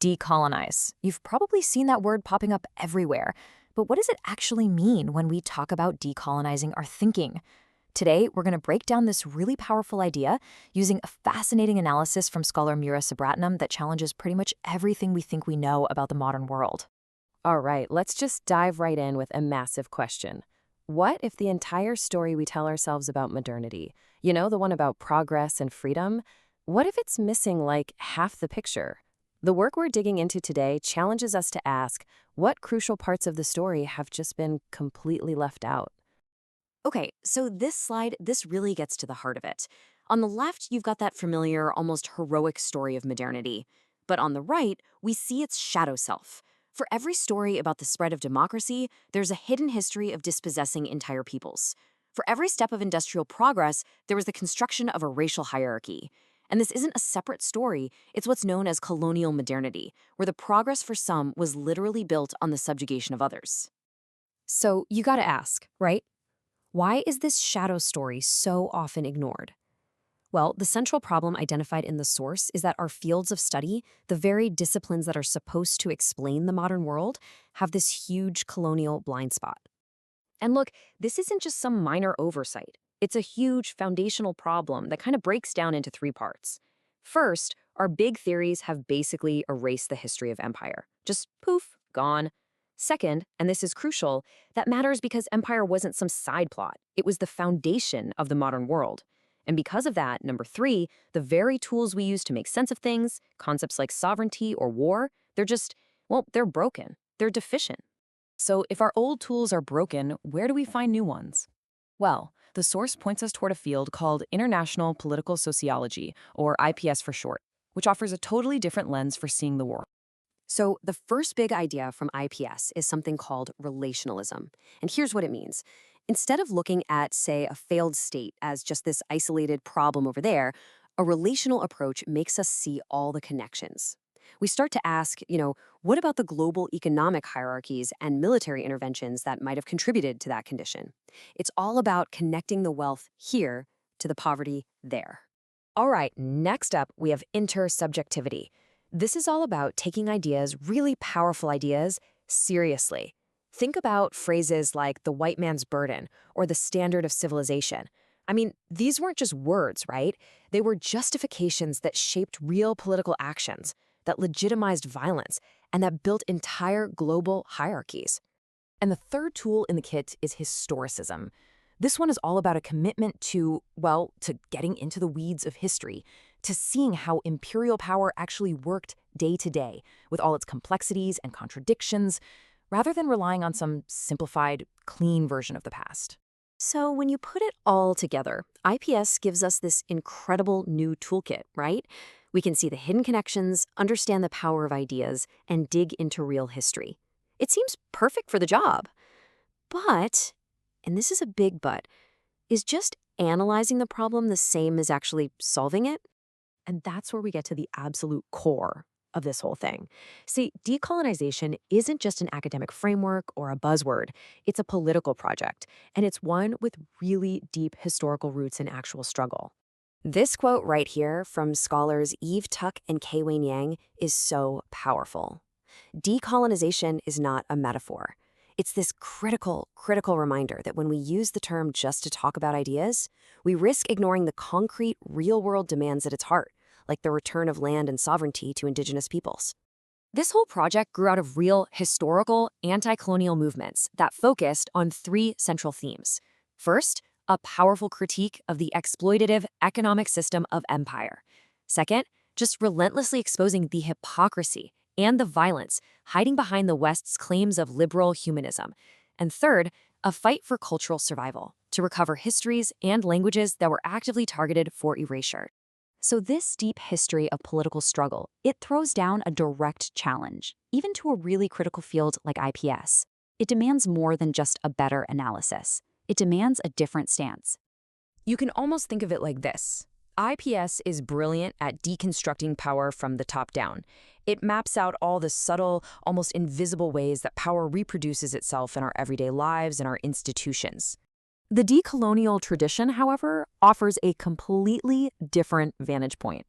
Decolonize. You've probably seen that word popping up everywhere. But what does it actually mean when we talk about decolonizing our thinking? Today, we're going to break down this really powerful idea using a fascinating analysis from scholar Mira Subratnam that challenges pretty much everything we think we know about the modern world. All right, let's just dive right in with a massive question. What if the entire story we tell ourselves about modernity, the one about progress and freedom, what if it's missing like half the picture? The work we're digging into today challenges us to ask what crucial parts of the story have just been completely left out. Okay, so this really gets to the heart of it. On the left, you've got that familiar, almost heroic story of modernity. But on the right, we see its shadow self. For every story about the spread of democracy, there's a hidden history of dispossessing entire peoples. For every step of industrial progress, there was the construction of a racial hierarchy. And this isn't a separate story, it's what's known as colonial modernity, where the progress for some was literally built on the subjugation of others. So you gotta ask, right? Why is this shadow story so often ignored? Well, the central problem identified in the source is that our fields of study, the very disciplines that are supposed to explain the modern world, have this huge colonial blind spot. And look, this isn't just some minor oversight. It's a huge foundational problem that kind of breaks down into three parts. First, our big theories have basically erased the history of empire. Just poof, gone. Second, and this is crucial, that matters because empire wasn't some side plot. It was the foundation of the modern world. And because of that, number three, the very tools we use to make sense of things, concepts like sovereignty or war, they're broken. They're deficient. So if our old tools are broken, where do we find new ones? Well, the source points us toward a field called International Political Sociology, or IPS for short, which offers a totally different lens for seeing the world. So the first big idea from IPS is something called relationalism. And here's what it means. Instead of looking at, say, a failed state as just this isolated problem over there, a relational approach makes us see all the connections. We start to ask, what about the global economic hierarchies and military interventions that might have contributed to that condition? It's all about connecting the wealth here to the poverty there. All right, next up, we have intersubjectivity. This is all about taking ideas, really powerful ideas, seriously. Think about phrases like the white man's burden or the standard of civilization. I mean, these weren't just words, right? They were justifications that shaped real political actions, that legitimized violence, and that built entire global hierarchies. And the third tool in the kit is historicism. This one is all about a commitment to getting into the weeds of history, to seeing how imperial power actually worked day to day, with all its complexities and contradictions, rather than relying on some simplified, clean version of the past. So when you put it all together, IPS gives us this incredible new toolkit, right? We can see the hidden connections, understand the power of ideas, and dig into real history. It seems perfect for the job. But, and this is a big but, is just analyzing the problem the same as actually solving it? And that's where we get to the absolute core of this whole thing. See, decolonization isn't just an academic framework or a buzzword. It's a political project, and it's one with really deep historical roots in actual struggle. This quote right here from scholars Eve Tuck and Kei-Wen Yang is so powerful. Decolonization is not a metaphor. It's this critical reminder that when we use the term just to talk about ideas, we risk ignoring the concrete, real-world demands at its heart, like the return of land and sovereignty to indigenous peoples. This whole project grew out of real, historical, anti-colonial movements that focused on three central themes. First, a powerful critique of the exploitative economic system of empire. Second, just relentlessly exposing the hypocrisy and the violence hiding behind the West's claims of liberal humanism. And third, a fight for cultural survival, to recover histories and languages that were actively targeted for erasure. So this deep history of political struggle, it throws down a direct challenge, even to a really critical field like IPS. It demands more than just a better analysis. It demands a different stance. You can almost think of it like this. IPS is brilliant at deconstructing power from the top down. It maps out all the subtle, almost invisible ways that power reproduces itself in our everyday lives and our institutions. The decolonial tradition, however, offers a completely different vantage point.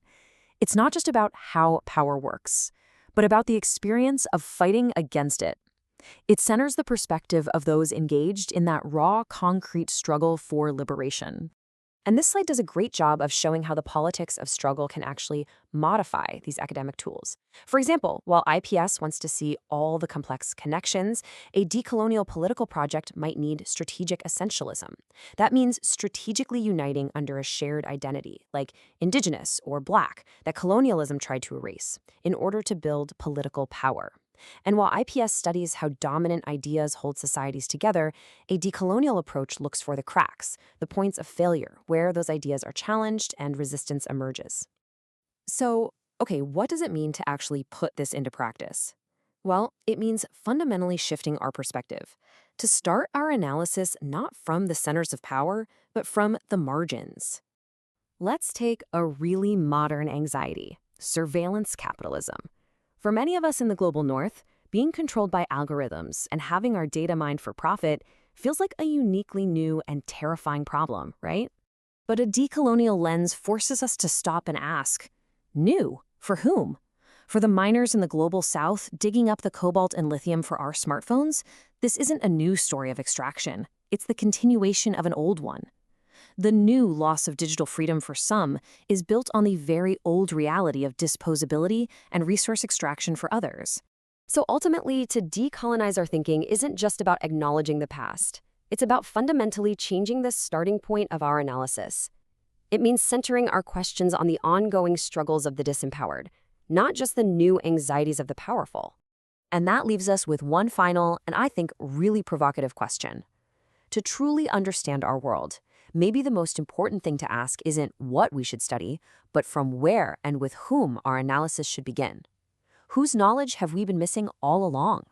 It's not just about how power works, but about the experience of fighting against it. It centers the perspective of those engaged in that raw, concrete struggle for liberation. And this slide does a great job of showing how the politics of struggle can actually modify these academic tools. For example, while IPS wants to see all the complex connections, a decolonial political project might need strategic essentialism. That means strategically uniting under a shared identity, like indigenous or black, that colonialism tried to erase, in order to build political power. And while IPS studies how dominant ideas hold societies together, a decolonial approach looks for the cracks, the points of failure, where those ideas are challenged and resistance emerges. So, okay, what does it mean to actually put this into practice? Well, it means fundamentally shifting our perspective, to start our analysis not from the centers of power, but from the margins. Let's take a really modern anxiety, surveillance capitalism. For many of us in the global north, being controlled by algorithms and having our data mined for profit feels like a uniquely new and terrifying problem, right? But a decolonial lens forces us to stop and ask, new? For whom? For the miners in the global south digging up the cobalt and lithium for our smartphones? This isn't a new story of extraction. It's the continuation of an old one. The new loss of digital freedom for some is built on the very old reality of disposability and resource extraction for others. So ultimately, to decolonize our thinking isn't just about acknowledging the past. It's about fundamentally changing the starting point of our analysis. It means centering our questions on the ongoing struggles of the disempowered, not just the new anxieties of the powerful. And that leaves us with one final, and I think really provocative question. To truly understand our world, maybe the most important thing to ask isn't what we should study, but from where and with whom our analysis should begin. Whose knowledge have we been missing all along?